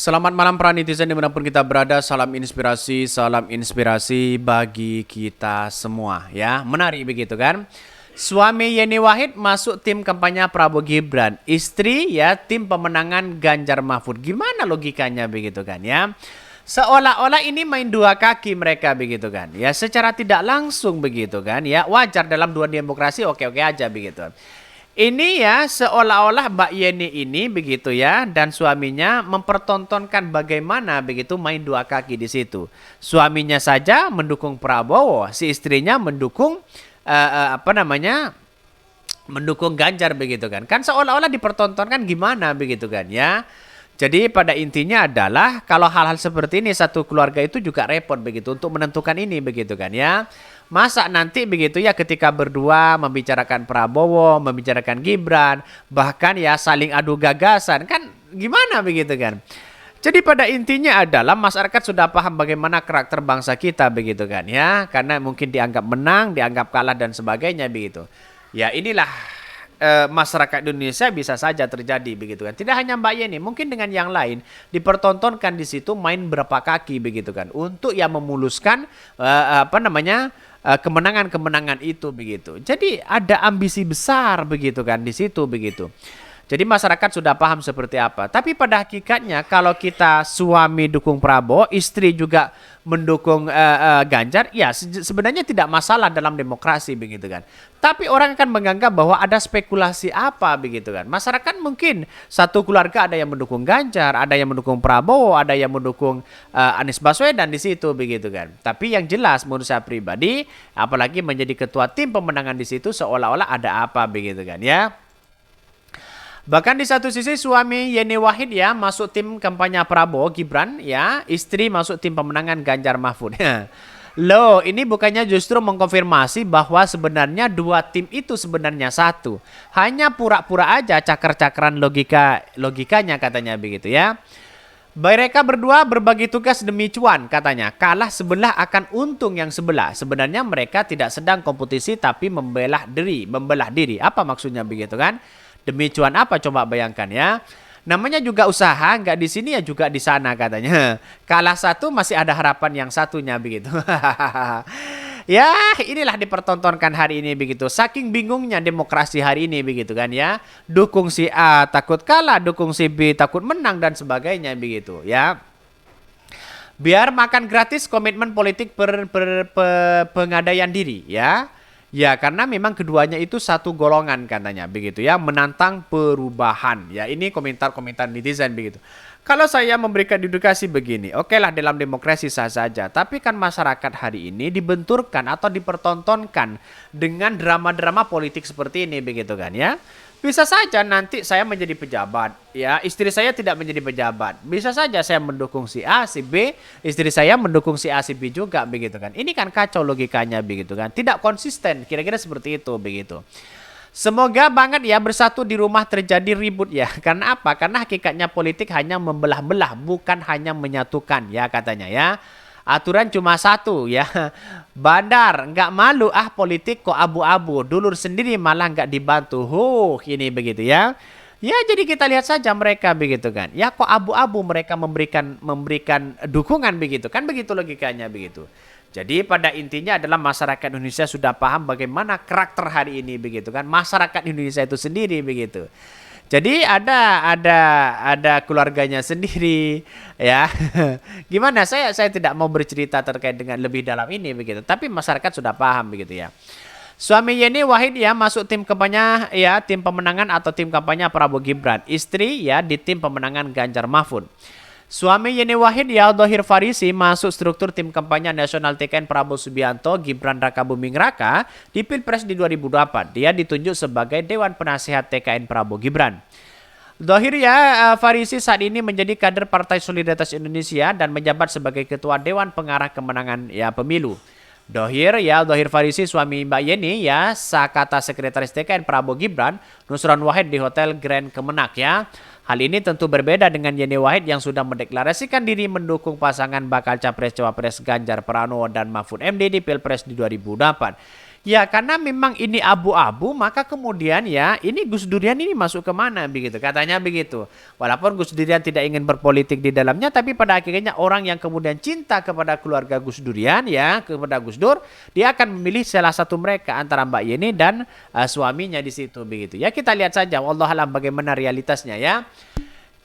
Selamat malam para netizen dimanapun kita berada. Salam inspirasi bagi kita semua ya. Menarik begitu kan. Suami Yeni Wahid masuk tim kampanye Prabowo Gibran. Istri ya tim pemenangan Ganjar Mahfud. Gimana logikanya begitu kan ya. Seolah-olah ini main dua kaki mereka begitu kan. Ya secara tidak langsung begitu kan ya. Wajar dalam dua demokrasi oke-oke aja begitu. Ini ya seolah-olah Mbak Yeni ini begitu ya dan suaminya mempertontonkan bagaimana begitu main dua kaki di situ. Suaminya saja mendukung Prabowo, si istrinya mendukung mendukung Ganjar begitu kan. Kan seolah-olah dipertontonkan gimana begitu kan ya. Jadi pada intinya adalah kalau hal-hal seperti ini satu keluarga itu juga repot begitu untuk menentukan ini begitu kan ya. Masa nanti begitu ya ketika berdua membicarakan Prabowo, membicarakan Gibran, bahkan ya saling adu gagasan kan gimana begitu kan. Jadi pada intinya adalah masyarakat sudah paham bagaimana karakter bangsa kita begitu kan ya. Karena mungkin dianggap menang, dianggap kalah dan sebagainya begitu. Ya inilah masyarakat Indonesia bisa saja terjadi begitu kan. Tidak hanya Mbak Yeni, mungkin dengan yang lain dipertontonkan di situ main berapa kaki begitu kan untuk yang memuluskan kemenangan-kemenangan itu begitu. Jadi ada ambisi besar begitu kan di situ begitu. Jadi masyarakat sudah paham seperti apa. Tapi pada hakikatnya kalau kita suami dukung Prabowo, istri juga mendukung Ganjar, ya sebenarnya tidak masalah dalam demokrasi begitu kan. Tapi orang akan menganggap bahwa ada spekulasi apa begitu kan. Masyarakat mungkin satu keluarga ada yang mendukung Ganjar, ada yang mendukung Prabowo, ada yang mendukung Anies Baswedan di situ begitu kan. Tapi yang jelas menurut saya pribadi, apalagi menjadi ketua tim pemenangan di situ seolah-olah ada apa begitu kan ya. Bahkan di satu sisi suami Yeni Wahid ya masuk tim kampanye Prabowo Gibran ya, istri masuk tim pemenangan Ganjar Mahfud. Loh, ini bukannya justru mengkonfirmasi bahwa sebenarnya dua tim itu sebenarnya satu. Hanya pura-pura aja cakar-cakaran logikanya katanya begitu ya. Mereka berdua berbagi tugas demi cuan katanya. Kalah sebelah akan untung yang sebelah. Sebenarnya mereka tidak sedang kompetisi tapi membelah diri. Apa maksudnya begitu kan? Demi cuan apa coba bayangkan ya. Namanya juga usaha, nggak di sini ya juga di sana katanya. Kalah satu masih ada harapan yang satunya begitu. Ya inilah dipertontonkan hari ini begitu. Saking bingungnya demokrasi hari ini begitu kan ya. Dukung si A takut kalah, dukung si B takut menang dan sebagainya begitu ya. Biar makan gratis komitmen politik pengadaian diri ya. Ya karena memang keduanya itu satu golongan katanya begitu ya, menantang perubahan. Ya ini komentar-komentar netizen begitu. Kalau saya memberikan edukasi begini, oke lah dalam demokrasi sah saja. Tapi kan masyarakat hari ini dibenturkan atau dipertontonkan dengan drama-drama politik seperti ini begitu kan ya. Bisa saja nanti saya menjadi pejabat, ya istri saya tidak menjadi pejabat. Bisa saja saya mendukung si A, si B, istri saya mendukung si A, si B juga begitu kan. Ini kan kacau logikanya begitu kan. Tidak konsisten, kira-kira seperti itu begitu. Semoga banget ya bersatu di rumah terjadi ribut ya. Karena apa? Karena hakikatnya politik hanya membelah-belah, bukan hanya menyatukan ya katanya ya. Aturan cuma satu ya. Bandar nggak malu politik kok abu-abu. Dulur sendiri malah nggak dibantu. Ini begitu ya. Ya jadi kita lihat saja mereka begitu kan. Ya kok abu-abu mereka memberikan dukungan begitu kan, begitu logikanya begitu. Jadi pada intinya adalah masyarakat Indonesia sudah paham bagaimana karakter hari ini begitu kan. Masyarakat Indonesia itu sendiri begitu. Jadi ada keluarganya sendiri ya. Gimana saya tidak mau bercerita terkait dengan lebih dalam ini begitu. Tapi masyarakat sudah paham begitu ya. Suami Yeni Wahid ya masuk tim kampanye ya, tim pemenangan atau tim kampanye Prabowo Gibran. Istri ya di tim pemenangan Ganjar Mahfud. Suami Yeni Wahid ya Dohir Farisi masuk struktur tim kampanye nasional TKN Prabowo Subianto Gibran Raka Buming Raka di Pilpres di 2024. Dia ditunjuk sebagai Dewan Penasihat TKN Prabowo Gibran. Dohir ya Farisi saat ini menjadi kader Partai Solidaritas Indonesia dan menjabat sebagai Ketua Dewan Pengarah Kemenangan ya Pemilu. Dohir Farisi suami Mbak Yeni ya sakata sekretaris TKN Prabowo Gibran Nusron Wahid di Hotel Grand Kemenak ya. Hal ini tentu berbeda dengan Yeni Wahid yang sudah mendeklarasikan diri mendukung pasangan bakal Capres-Cawapres Ganjar Pranowo dan Mahfud MD di Pilpres di 2024. Ya, karena memang ini abu-abu, maka kemudian ya, ini Gus Durian ini masuk ke mana begitu, katanya begitu. Walaupun Gus Durian tidak ingin berpolitik di dalamnya, tapi pada akhirnya orang yang kemudian cinta kepada keluarga Gus Durian ya, kepada Gus Dur, dia akan memilih salah satu mereka antara Mbak Yeni dan suaminya di situ begitu. Ya, kita lihat saja, wallahualam bagaimana realitasnya ya.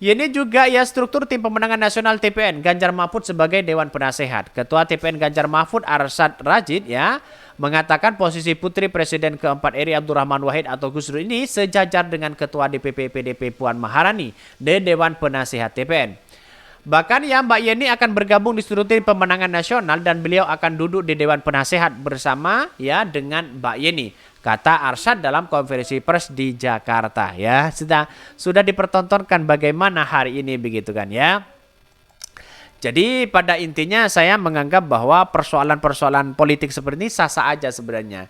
Ini juga ya struktur tim pemenangan nasional TPN Ganjar Mahfud sebagai Dewan Penasehat. Ketua TPN Ganjar Mahfud Arsyad Rajid ya mengatakan posisi Putri Presiden keempat RI Abdurrahman Wahid atau Gus Dur ini sejajar dengan Ketua DPP PDP Puan Maharani di Dewan Penasehat TPN. Bahkan ya Mbak Yeni akan bergabung di struktur tim pemenangan nasional dan beliau akan duduk di Dewan Penasehat bersama ya dengan Mbak Yeni. Kata Arsyad dalam konferensi pers di Jakarta ya. Sudah dipertontonkan bagaimana hari ini begitu kan ya. Jadi pada intinya saya menganggap bahwa persoalan-persoalan politik seperti ini sah-sah aja sebenarnya.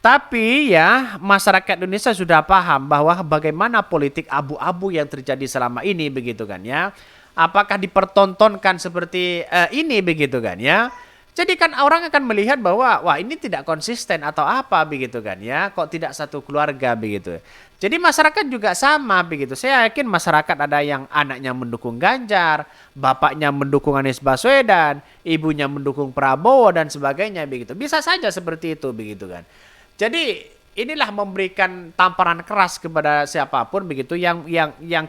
Tapi ya masyarakat Indonesia sudah paham bahwa bagaimana politik abu-abu yang terjadi selama ini begitu kan ya. Apakah dipertontonkan seperti ini begitu kan ya. Jadi kan orang akan melihat bahwa wah ini tidak konsisten atau apa begitu kan ya. Kok tidak satu keluarga begitu. Jadi masyarakat juga sama begitu. Saya yakin masyarakat ada yang anaknya mendukung Ganjar, bapaknya mendukung Anies Baswedan, ibunya mendukung Prabowo dan sebagainya begitu. Bisa saja seperti itu begitu kan. Jadi inilah memberikan tamparan keras kepada siapapun begitu yang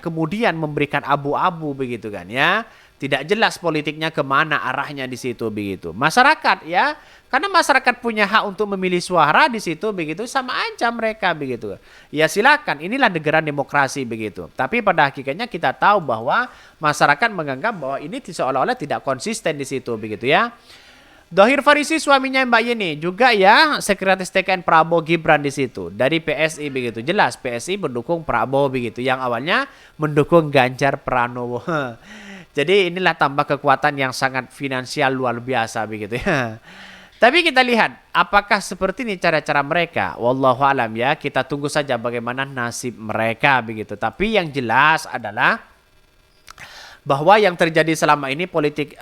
kemudian memberikan abu-abu begitu kan ya. Tidak jelas politiknya kemana arahnya di situ begitu. Masyarakat ya, karena masyarakat punya hak untuk memilih suara di situ begitu, sama aja mereka begitu. Ya silakan, inilah negara demokrasi begitu. Tapi pada hakikatnya kita tahu bahwa masyarakat menganggap bahwa ini seolah-olah tidak konsisten di situ begitu ya. Dhohir Farisi suaminya Mbak Yeni juga ya sekretaris TKN Prabowo Gibran di situ dari PSI begitu. Jelas PSI mendukung Prabowo begitu, yang awalnya mendukung Ganjar Pranowo. Jadi inilah tambah kekuatan yang sangat finansial luar biasa begitu ya. Tapi kita lihat apakah seperti ini cara-cara mereka. Wallahu alam ya, kita tunggu saja bagaimana nasib mereka begitu. Tapi yang jelas adalah bahwa yang terjadi selama ini politik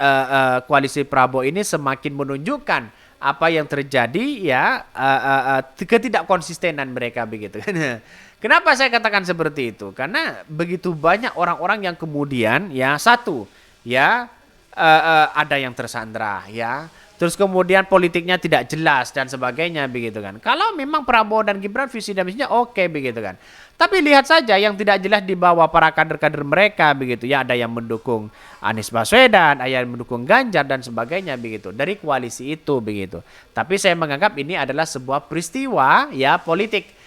koalisi Prabowo ini semakin menunjukkan apa yang terjadi ya ketidakkonsistenan mereka begitu kan. Kenapa saya katakan seperti itu? Karena begitu banyak orang-orang yang kemudian ya satu ya ada yang tersandra ya. Terus kemudian politiknya tidak jelas dan sebagainya begitu kan. Kalau memang Prabowo dan Gibran visi dan misinya oke begitu kan. Tapi lihat saja yang tidak jelas di bawah para kader-kader mereka begitu ya. Ada yang mendukung Anies Baswedan, ada yang mendukung Ganjar dan sebagainya begitu. Dari koalisi itu begitu. Tapi saya menganggap ini adalah sebuah peristiwa ya politik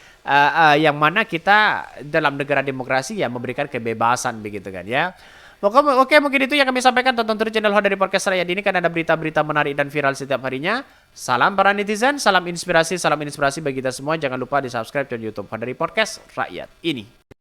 yang mana kita dalam negara demokrasi ya memberikan kebebasan begitu kan ya. Oke, mungkin itu yang kami sampaikan. Tonton terus channel Hodari Podcast Rakyat ini kan ada berita-berita menarik dan viral setiap harinya. Salam para netizen, salam inspirasi bagi kita semua. Jangan lupa di subscribe channel YouTube Hodari Podcast Rakyat ini.